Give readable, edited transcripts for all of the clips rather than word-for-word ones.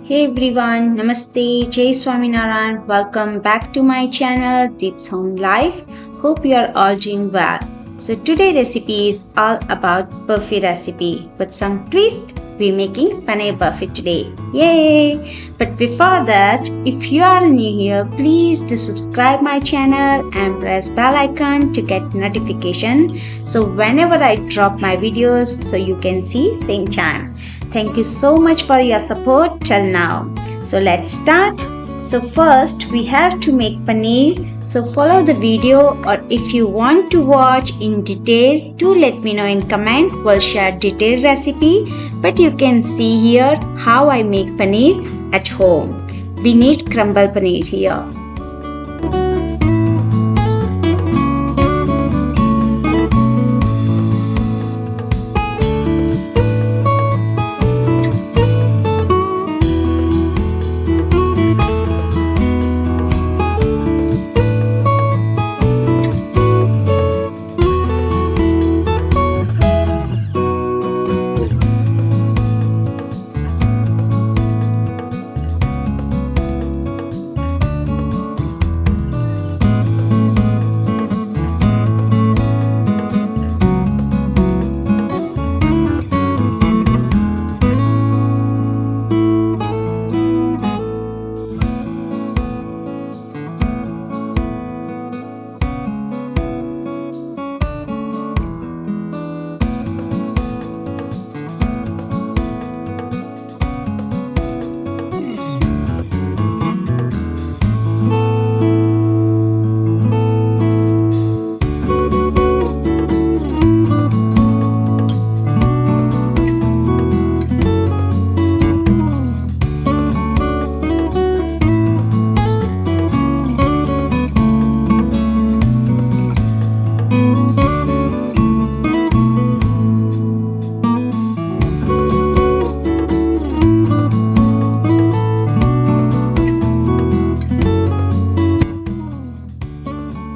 Hey everyone, Namaste, Jai Swaminarayan. Welcome back to my channel Deep's Home Life. Hope you are all doing well. So today recipe is all about Burfi recipe with some twist. We're making Paneer Burfi today. Yay! But before that, if you are new here, please do subscribe my channel and press bell icon to get notification. So whenever I drop my videos, so you can see same time. Thank you so much for your support till now. So let's start. So first we have to make paneer. So follow the video, or if you want to watch in detail, do let me know in comment. We'll share detailed recipe, but you can see here how I make paneer at home. We need crumble paneer here.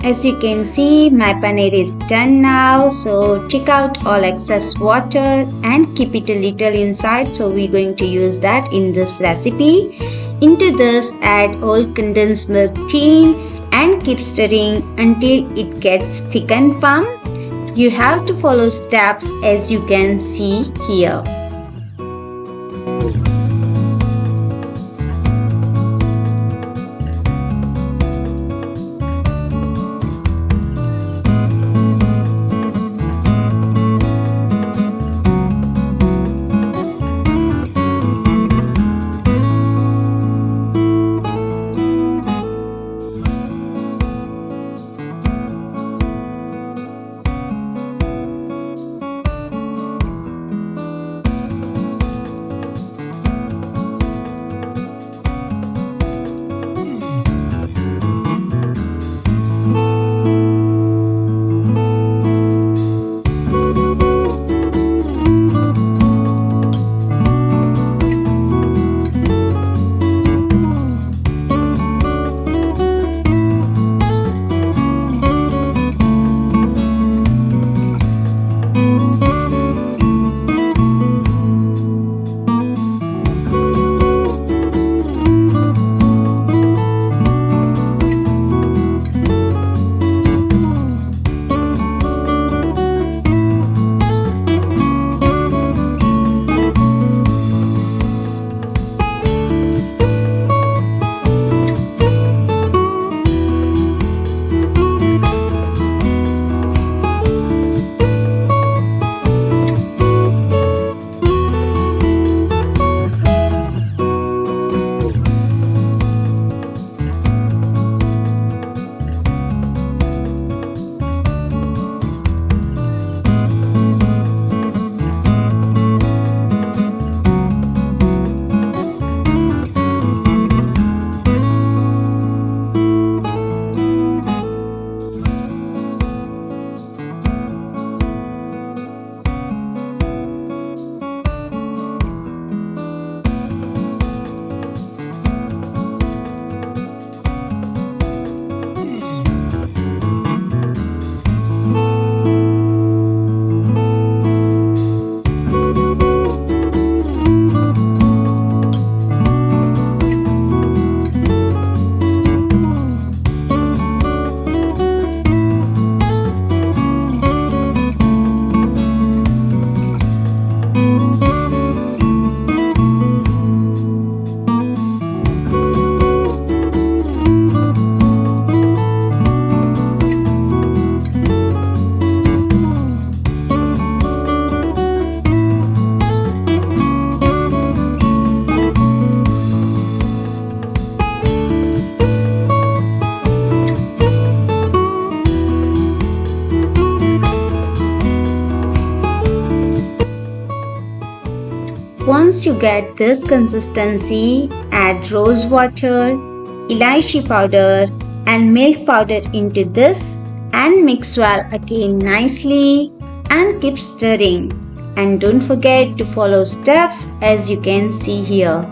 As you can see, my paneer is done now. So take out all excess water and keep it a little inside. So we're going to use that in this recipe. Into this, add all condensed milk tin and keep stirring until it gets thick and firm. You have to follow steps as you can see here. Once you get this consistency, add rose water, elaichi powder and milk powder into this and mix well again nicely and keep stirring. And don't forget to follow steps as you can see here.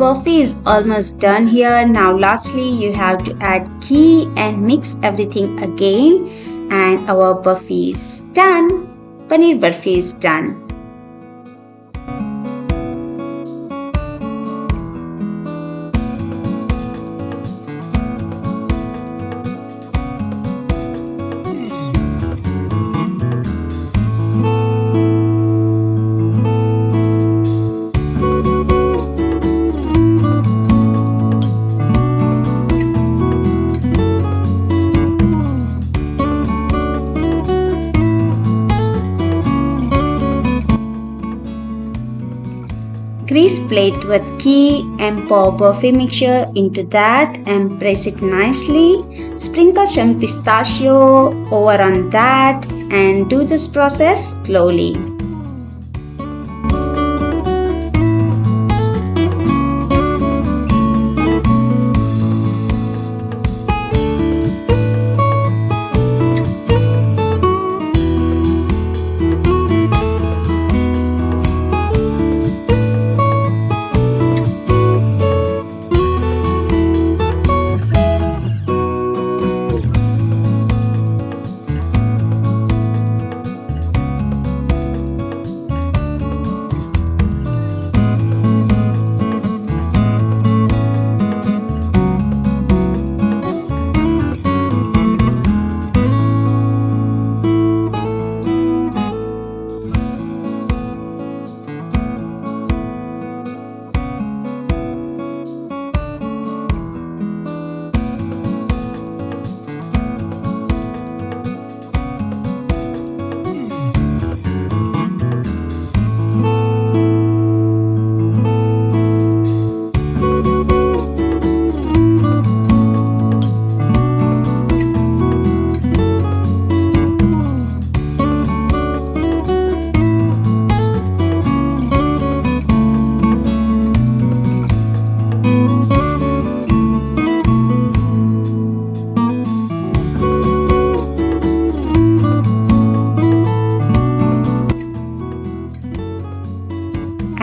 Burfi is almost done here. Now lastly you have to add ghee and mix everything again and our burfi is done. Paneer burfi is done. Grease plate with ghee and pour burfi mixture into that and press it nicely. Sprinkle some pistachio over on that and do this process slowly.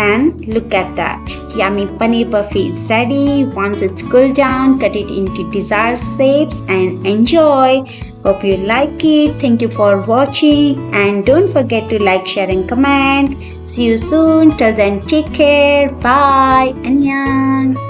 And look at that, yummy paneer burfi is ready. Once it's cooled down, cut it into desired shapes and enjoy. Hope you like it. Thank you for watching and don't forget to like, share and comment. See you soon. Till then, take care. Bye. Annyeong.